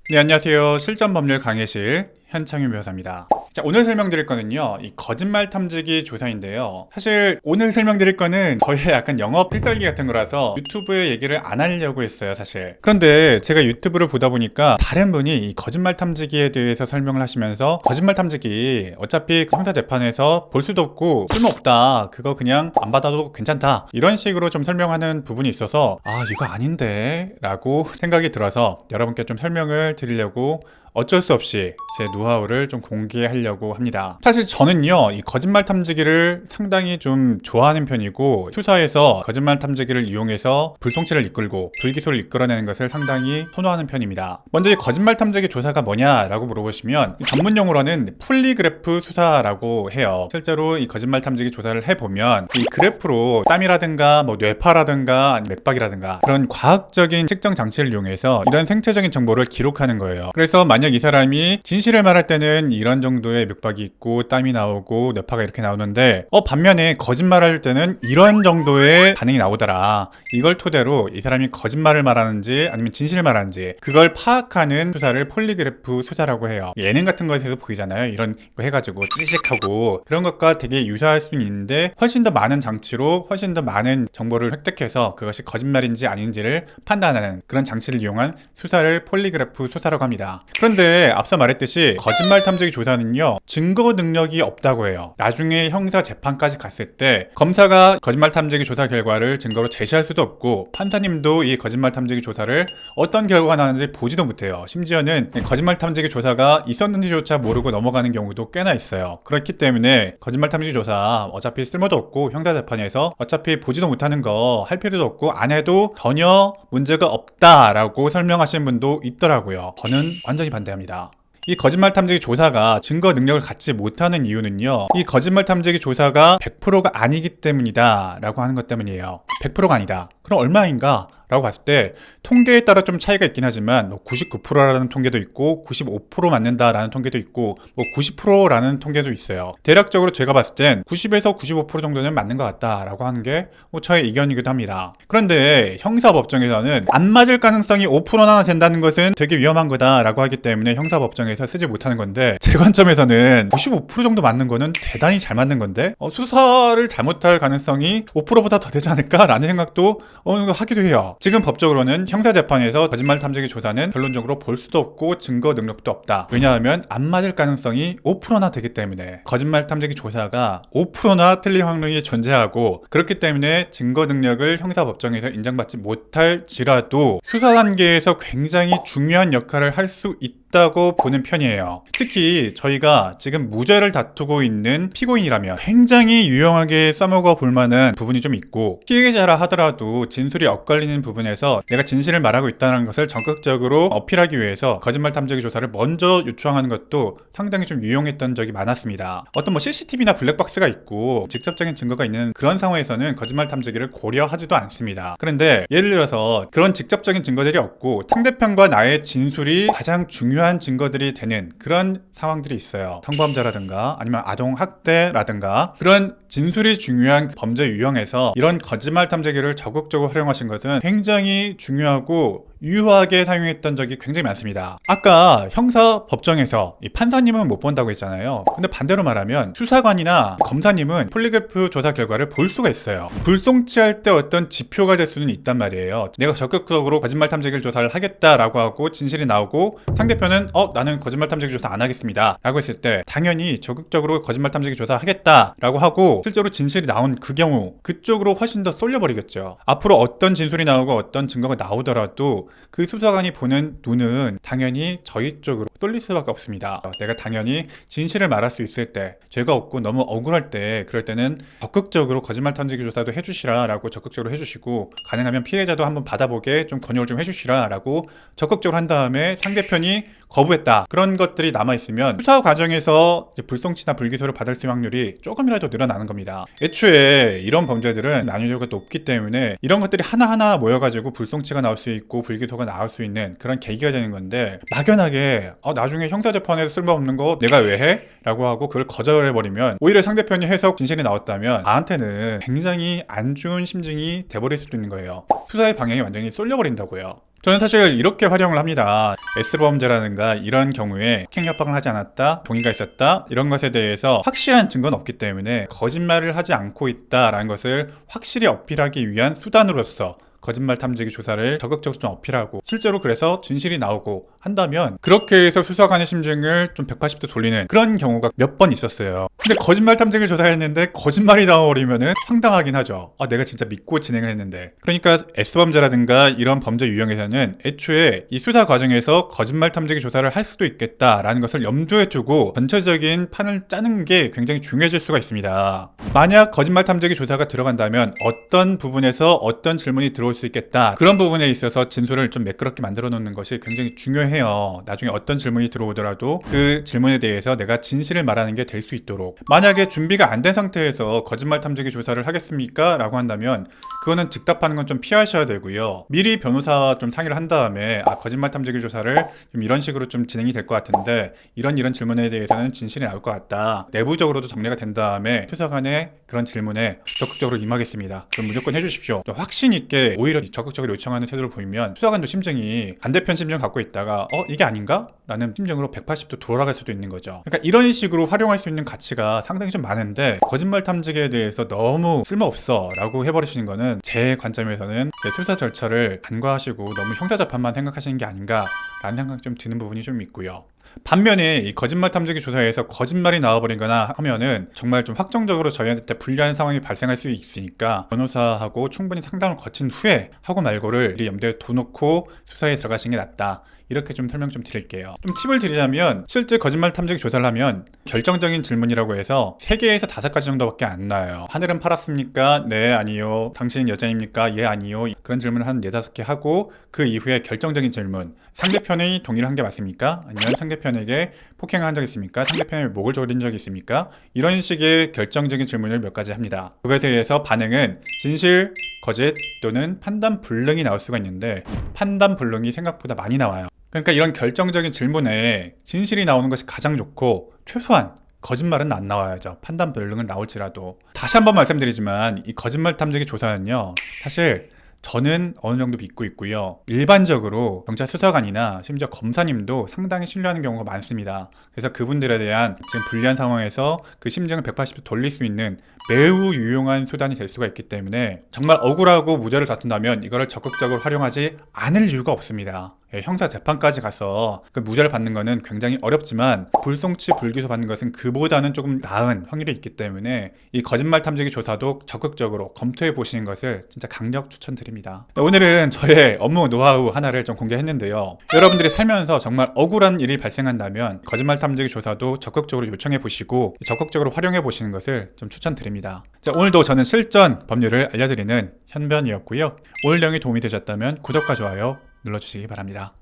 네, 안녕하세요. 실전법률 강의실 현창윤 변호사입니다. 자, 오늘 설명드릴 거는요, 이 거짓말 탐지기 조사인데요. 사실 오늘 설명드릴 거는 저의 약간 영어 필살기 같은 거라서 유튜브에 얘기를 안 하려고 했어요, 사실. 그런데 제가 유튜브를 보다 보니까 다른 분이 이 거짓말 탐지기에 대해서 설명을 하시면서 거짓말 탐지기 어차피 그 형사재판에서 볼 수도 없고 쓸모없다, 그거 그냥 안 받아도 괜찮다, 이런 식으로 좀 설명하는 부분이 있어서 이거 아닌데? 라고 생각이 들어서 여러분께 좀 설명을 드리려고 어쩔 수 없이 제 노하우를 좀 공개하려고 합니다. 사실 저는요, 이 거짓말 탐지기를 상당히 좀 좋아하는 편이고, 수사에서 거짓말 탐지기를 이용해서 불송치를 이끌고 불기소를 이끌어내는 것을 상당히 선호하는 편입니다. 먼저 이 거짓말 탐지기 조사가 뭐냐라고 물어보시면, 전문 용어로는 폴리그래프 수사라고 해요. 실제로 이 거짓말 탐지기 조사를 해보면 이 그래프로 땀이라든가 뇌파라든가 아니면 맥박이라든가 그런 과학적인 측정 장치를 이용해서 이런 생체적인 정보를 기록하는 거예요. 그래서 만약 이 사람이 진실을 말할 때는 이런 정도의 맥박이 있고 땀이 나오고 뇌파가 이렇게 나오는데, 반면에 거짓말할 때는 이런 정도의 반응이 나오더라, 이걸 토대로 이 사람이 거짓말을 말하는지 아니면 진실을 말하는지 그걸 파악하는 수사를 폴리그래프 수사라고 해요. 예능 같은 거에서 보이잖아요. 이런 거 해가지고 찌직하고 그런 것과 되게 유사할 수는 있는데, 훨씬 더 많은 장치로 훨씬 더 많은 정보를 획득해서 그것이 거짓말인지 아닌지를 판단하는 그런 장치를 이용한 수사를 폴리그래프 수사라고 합니다. 그런데 앞서 말했듯이 거짓말 탐지기 조사는요, 증거 능력이 없다고 해요. 나중에 형사 재판까지 갔을 때 검사가 거짓말 탐지기 조사 결과를 증거로 제시할 수도 없고, 판사님도 이 거짓말 탐지기 조사를 어떤 결과가 나는지 보지도 못해요. 심지어는 거짓말 탐지기 조사가 있었는지조차 모르고 넘어가는 경우도 꽤나 있어요. 그렇기 때문에 거짓말 탐지기 조사 어차피 쓸모도 없고 형사 재판에서 어차피 보지도 못하는 거 할 필요도 없고 안 해도 전혀 문제가 없다라고 설명하시는 분도 있더라고요. 저는 완전히 반대합니다. 이 거짓말 탐지기 조사가 증거 능력을 갖지 못하는 이유는요, 이 거짓말 탐지기 조사가 100%가 아니기 때문이다 라고 하는 것 때문이에요. 100%가 아니다. 그럼 얼마인가? 라고 봤을 때 통계에 따라 좀 차이가 있긴 하지만 99%라는 통계도 있고 95% 맞는다라는 통계도 있고 90%라는 통계도 있어요. 대략적으로 제가 봤을 땐 90에서 95% 정도는 맞는 것 같다라고 하는 게 저의 의견이기도 합니다. 그런데 형사법정에서는 안 맞을 가능성이 5%나 된다는 것은 되게 위험한 거다라고 하기 때문에 형사법정에서 쓰지 못하는 건데, 제 관점에서는 95% 정도 맞는 거는 대단히 잘 맞는 건데 수사를 잘못할 가능성이 5%보다 더 되지 않을까라는 생각도 어느 정도 하기도 해요. 지금 법적으로는 형사재판에서 거짓말 탐지기 조사는 결론적으로 볼 수도 없고 증거 능력도 없다. 왜냐하면 안 맞을 가능성이 5%나 되기 때문에. 거짓말 탐지기 조사가 5%나 틀릴 확률이 존재하고, 그렇기 때문에 증거 능력을 형사법정에서 인정받지 못할지라도 수사 단계에서 굉장히 중요한 역할을 할 수 있다고 보는 편이에요. 특히 저희가 지금 무죄를 다투고 있는 피고인이라면 굉장히 유용하게 써먹어 볼 만한 부분이 좀 있고, 피해자라 하더라도 진술이 엇갈리는 부분에서 내가 진실을 말하고 있다는 것을 적극적으로 어필하기 위해서 거짓말 탐지기 조사를 먼저 요청하는 것도 상당히 좀 유용했던 적이 많았습니다. 어떤 CCTV나 블랙박스가 있고 직접적인 증거가 있는 그런 상황에서는 거짓말 탐지기를 고려하지도 않습니다. 그런데 예를 들어서 그런 직접적인 증거들이 없고 상대편과 나의 진술이 가장 중요한 증거들이 되는 그런 상황들이 있어요. 성범죄라든가 아니면 아동학대라든가 그런 진술이 중요한 범죄 유형에서 이런 거짓말 탐지기를 적극적으로 활용하신 것은 굉장히 중요하고 유효하게 사용했던 적이 굉장히 많습니다. 아까 형사 법정에서 이 판사님은 못 본다고 했잖아요. 근데 반대로 말하면 수사관이나 검사님은 폴리그래프 조사 결과를 볼 수가 있어요. 불송치할 때 어떤 지표가 될 수는 있단 말이에요. 내가 적극적으로 거짓말 탐지기 조사를 하겠다라고 하고 진실이 나오고 상대편은 나는 거짓말 탐지기 조사 안 하겠습니다 라고 했을 때 당연히 적극적으로 거짓말 탐지기 조사 하겠다라고 하고 실제로 진실이 나온 그 경우 그쪽으로 훨씬 더 쏠려버리겠죠. 앞으로 어떤 진술이 나오고 어떤 증거가 나오더라도 그 수사관이 보는 눈은 당연히 저희 쪽으로 쏠릴 수밖에 없습니다. 내가 당연히 진실을 말할 수 있을 때, 죄가 없고 너무 억울할 때, 그럴 때는 적극적으로 거짓말 탐지기 조사도 해주시라 라고 적극적으로 해주시고, 가능하면 피해자도 한번 받아보게 좀 권유를 좀 해주시라 라고 적극적으로 한 다음에 상대편이 거부했다, 그런 것들이 남아있으면 수사 과정에서 이제 불송치나 불기소를 받을 수 있는 확률이 조금이라도 늘어나는 겁니다. 애초에 이런 범죄들은 난이도가 높기 때문에 이런 것들이 하나하나 모여가지고 불송치가 나올 수 있고 불기소가 나올 수 있는 그런 계기가 되는 건데, 막연하게 나중에 형사재판에서 쓸모없는 거 내가 왜 해? 라고 하고 그걸 거절해버리면 오히려 상대편이 해석 진실이 나왔다면 나한테는 굉장히 안 좋은 심증이 돼버릴 수도 있는 거예요. 수사의 방향이 완전히 쏠려버린다고요. 저는 사실 이렇게 활용을 합니다. S범죄라든가 이런 경우에 폭행 협박을 하지 않았다, 동의가 있었다 이런 것에 대해서 확실한 증거는 없기 때문에 거짓말을 하지 않고 있다라는 것을 확실히 어필하기 위한 수단으로서 거짓말 탐지기 조사를 적극적으로 좀 어필하고, 실제로 그래서 진실이 나오고 한다면 그렇게 해서 수사관의 심증을 좀 180도 돌리는 그런 경우가 몇 번 있었어요. 근데 거짓말 탐지기를 조사했는데 거짓말이 나와버리면은 황당하긴 하죠. 내가 진짜 믿고 진행을 했는데. 그러니까 S범죄라든가 이런 범죄 유형에서는 애초에 이 수사 과정에서 거짓말 탐지기 조사를 할 수도 있겠다라는 것을 염두에 두고 전체적인 판을 짜는 게 굉장히 중요해질 수가 있습니다. 만약 거짓말 탐지기 조사가 들어간다면 어떤 부분에서 어떤 질문이 들어올 수 있겠다, 그런 부분에 있어서 진술을 좀 매끄럽게 만들어 놓는 것이 굉장히 중요해요. 나중에 어떤 질문이 들어오더라도 그 질문에 대해서 내가 진실을 말하는 게 될 수 있도록. 만약에 준비가 안 된 상태에서 거짓말 탐지기 조사를 하겠습니까? 라고 한다면 그거는 즉답하는 건 좀 피하셔야 되고요. 미리 변호사 좀 상의를 한 다음에 거짓말 탐지기 조사를 좀 이런 식으로 좀 진행이 될 것 같은데 이런 질문에 대해서는 진실이 나올 것 같다, 내부적으로도 정리가 된 다음에 수사관의 그런 질문에 적극적으로 임하겠습니다, 그럼 무조건 해주십시오. 또 확신 있게 오히려 적극적으로 요청하는 태도를 보이면 수사관도 심정이 반대편 심정 갖고 있다가 이게 아닌가? 라는 심정으로 180도 돌아갈 수도 있는 거죠. 그러니까 이런 식으로 활용할 수 있는 가치가 상당히 좀 많은데 거짓말 탐지기에 대해서 너무 쓸모없어 라고 해버리시는 거는 제 관점에서는 수사 절차를 간과하시고 너무 형사재판만 생각하시는 게 아닌가 라는 생각이 좀 드는 부분이 좀 있고요. 반면에 이 거짓말 탐지기 조사에서 거짓말이 나와버리거나 하면은 정말 좀 확정적으로 저희한테 불리한 상황이 발생할 수 있으니까 변호사하고 충분히 상담을 거친 후에 하고 말고를 미리 염두에 둬놓고 수사에 들어가시는 게 낫다, 이렇게 좀 설명 좀 드릴게요. 좀 팁을 드리자면 실제 거짓말 탐지기 조사를 하면 결정적인 질문이라고 해서 3개에서 5가지 정도밖에 안 나와요. 하늘은 파랗습니까? 네, 아니요. 당신은 여자입니까? 예, 아니요. 그런 질문을 한 4-5개 하고 그 이후에 결정적인 질문, 상대편이 동의를 한 게 맞습니까? 아니면 상대편에게 폭행을 한 적이 있습니까? 상대편의 목을 조린 적이 있습니까? 이런 식의 결정적인 질문을 몇 가지 합니다. 그것에 의해서 반응은 진실, 거짓 또는 판단 불능이 나올 수가 있는데 판단 불능이 생각보다 많이 나와요. 그러니까 이런 결정적인 질문에 진실이 나오는 것이 가장 좋고, 최소한 거짓말은 안 나와야죠. 판단 불능은 나올지라도. 다시 한번 말씀드리지만 이 거짓말 탐지기 조사는요, 사실 저는 어느 정도 믿고 있고요. 일반적으로 경찰 수사관이나 심지어 검사님도 상당히 신뢰하는 경우가 많습니다. 그래서 그분들에 대한 지금 불리한 상황에서 그 심정을 180도 돌릴 수 있는 매우 유용한 수단이 될 수가 있기 때문에 정말 억울하고 무죄를 다툰다면 이거를 적극적으로 활용하지 않을 이유가 없습니다. 형사 재판까지 가서 그 무죄를 받는 거는 굉장히 어렵지만 불송치 불기소 받는 것은 그보다는 조금 나은 확률이 있기 때문에 이 거짓말 탐지기 조사도 적극적으로 검토해 보시는 것을 진짜 강력 추천드립니다. 오늘은 저의 업무 노하우 하나를 좀 공개했는데요. 여러분들이 살면서 정말 억울한 일이 발생한다면 거짓말 탐지기 조사도 적극적으로 요청해 보시고 적극적으로 활용해 보시는 것을 좀 추천드립니다. 자, 오늘도 저는 실전 법률을 알려드리는 현변이었고요. 오늘 내용이 도움이 되셨다면 구독과 좋아요 눌러주시기 바랍니다.